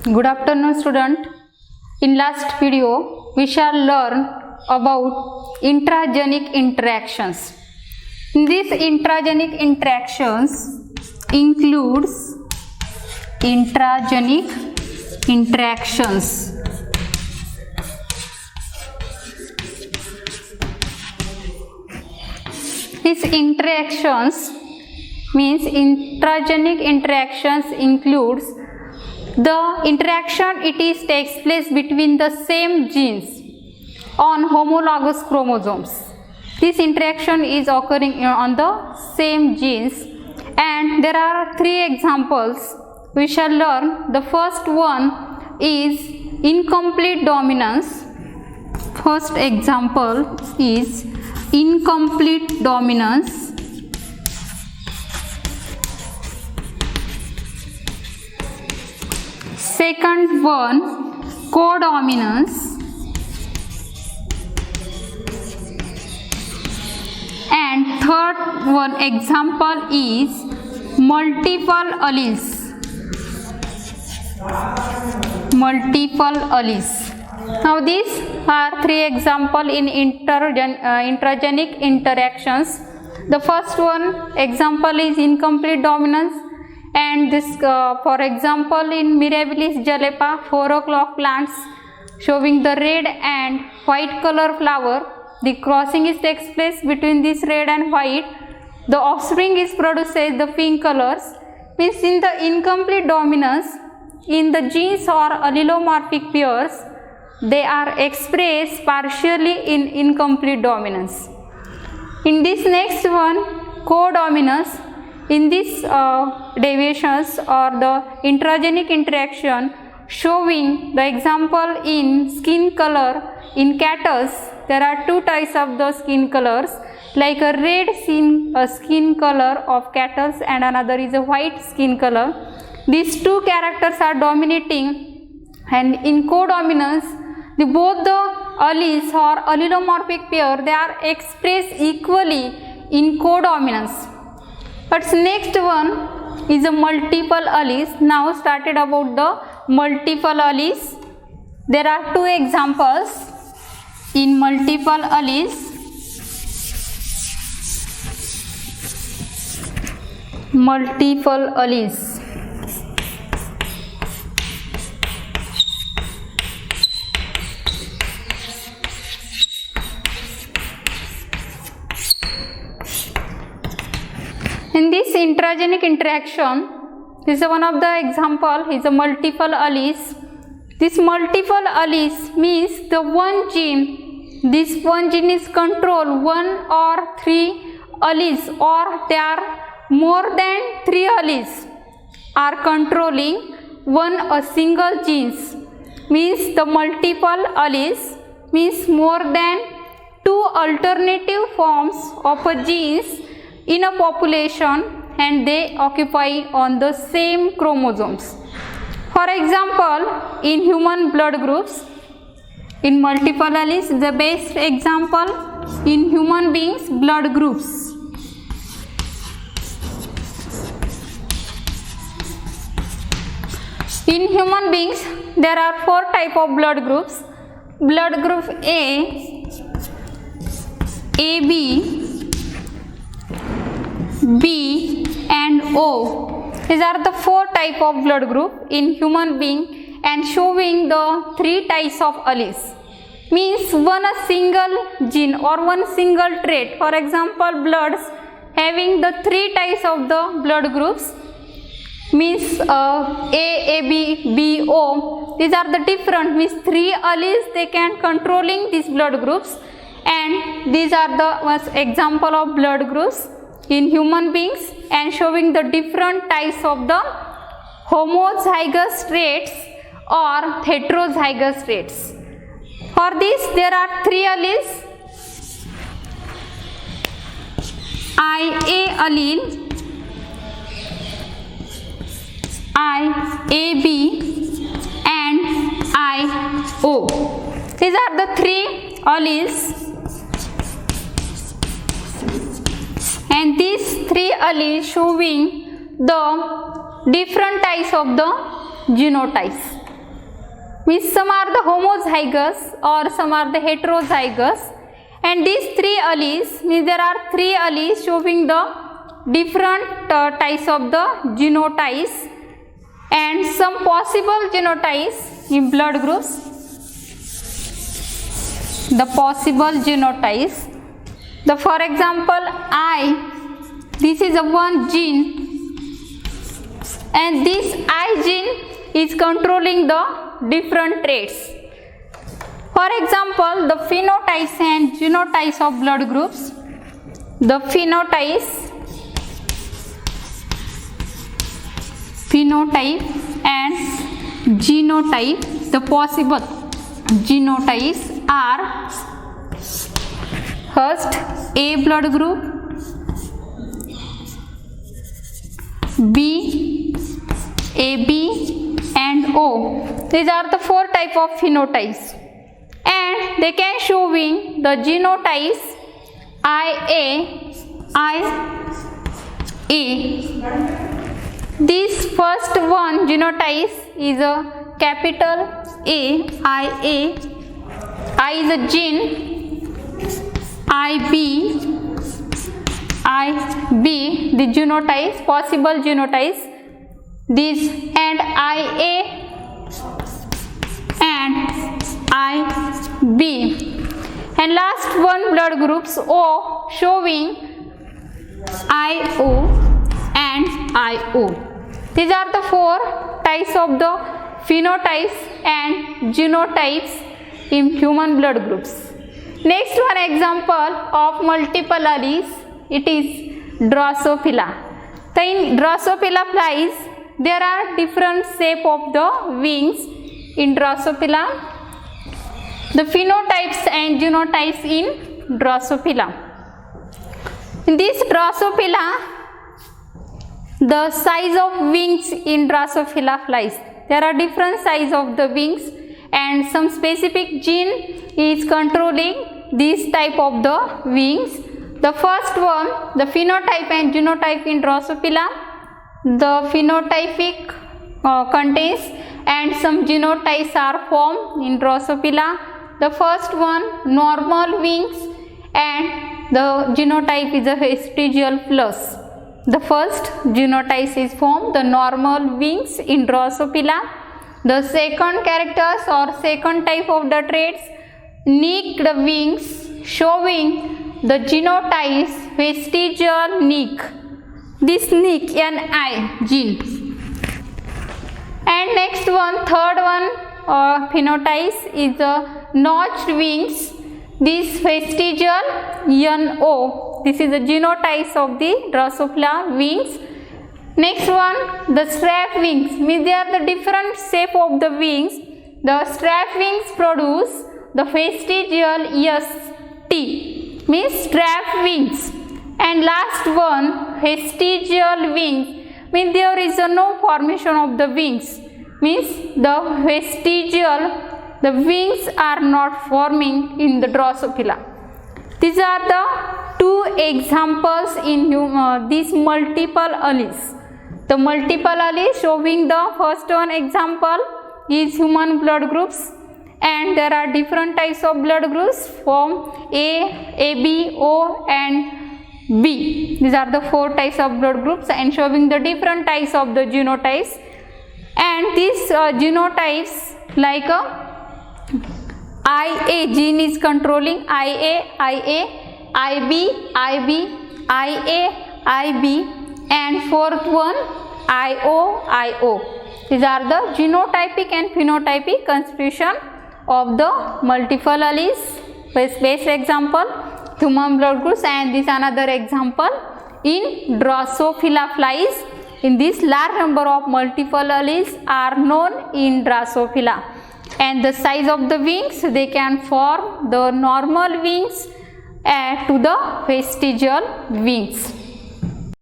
Good afternoon, student. In last video, we shall learn about intragenic interactions. These intragenic interactions includes intragenic interactions. These interactions means intragenic interactions includes the interaction takes place between the same genes on homologous chromosomes. This interaction is occurring on the same genes, and there are three examples we shall learn. The first one is incomplete dominance. First example is incomplete dominance. Second one, codominance. And third one example is multiple alleles. Multiple alleles. Now these are three examples in intragenic interactions. The first one example is incomplete dominance. And this, for example, in Mirabilis jalepa, 4 o'clock plants showing the red and white color flower, the crossing takes place between this red and white. The offspring produces the pink colors. Means in the incomplete dominance, in the genes or allelomorphic pairs, they are expressed partially in incomplete dominance. In this next one, codominance. In these deviations or the intragenic interaction showing the example in skin color, in cattle there are two types of the skin colors, like a red skin color of cattle and another is a white skin color. These two characters are dominating, and in codominance both the alleles or allelomorphic pair they are expressed equally in codominance. But next one is a multiple alleles. Now started about the multiple alleles. There are two examples in multiple alleles. Multiple alleles. In this intragenic interaction, this is one of the example is a multiple alleles. This multiple alleles means the one gene, this one gene is control one or three alleles, or there are more than three alleles are controlling a single genes. Means the multiple alleles means more than two alternative forms of a genes in a population, and they occupy on the same chromosomes. For example, in human blood groups, in multiple alleles, the best example in human beings blood groups. In human beings, there are four types of blood groups. Blood group A, AB, B and O. These are the four types of blood group in human being, and showing the three types of alleles. Means a single gene or one single trait. For example, bloods having the three types of the blood groups. Means A, AB, B, O. These are the different. Means three alleles they can controlling these blood groups, and these are the example of blood groups in human beings, and showing the different types of the homozygous traits or heterozygous traits. For this there are three alleles: IA allele, IAB and IO. These are the three alleles, and these three alleles showing the different types of the genotypes. means some are the homozygous or some are the heterozygous, and these 3 alleles means there are 3 alleles showing the different types of the genotypes and some possible genotypes in blood groups. The possible genotypes, for example I, this is a one gene, and this I gene is controlling the different traits. For example, the phenotypes and genotypes of blood groups. The phenotype and genotype, the possible genotypes are first A blood group, B, AB and O. These are the 4 types of phenotypes, and they can showing the genotypes IA. This first one genotype is a capital A, IA. I is a gene, IB, the genotypes, possible genotypes, this, and IA and IB. And last one blood groups O showing IO and IO. These are the 4 types of the phenotypes and genotypes in human blood groups. Next one example of multiple alleles, it is Drosophila. So in Drosophila flies, there are different shape of the wings in Drosophila. The phenotypes and genotypes in Drosophila. In this Drosophila, the size of wings in Drosophila flies, there are different size of the wings, and some specific gene is controlling this type of the wings. The first one, the phenotype and genotype in Drosophila. The phenotypic contains and some genotypes are formed in Drosophila. The first one, normal wings, and the genotype is a vestigial plus. The first genotype is formed, the normal wings in Drosophila. The second characters or second type of the traits, nicked wings, showing the genotypes vestigial nick. This nick, NI gene. And next one, third one phenotypes is notched wings. This vestigial NO. This is the genotypes of the Drosophila wings. Next one, the strap wings, means they are the different shape of the wings. The strap wings produce the vestigial ST, means strap wings. And last one, vestigial wings, means there is no formation of the wings, means the vestigial, the wings are not forming in the Drosophila. These are the 2 examples in these multiple alleles. The multiple alleles showing the first one example is human blood groups, and there are different types of blood groups from A, AB, O and B. These are the 4 types of blood groups and showing the different types of the genotypes. And these genotypes like IA gene is controlling IA, IB, IA, IB, and fourth one IO. These are the genotypic and phenotypic constitution of the multiple alleles. Best example, human blood groups, and this another example in Drosophila flies. In this, large number of multiple alleles are known in Drosophila, and the size of the wings, they can form the normal wings to the vestigial wings.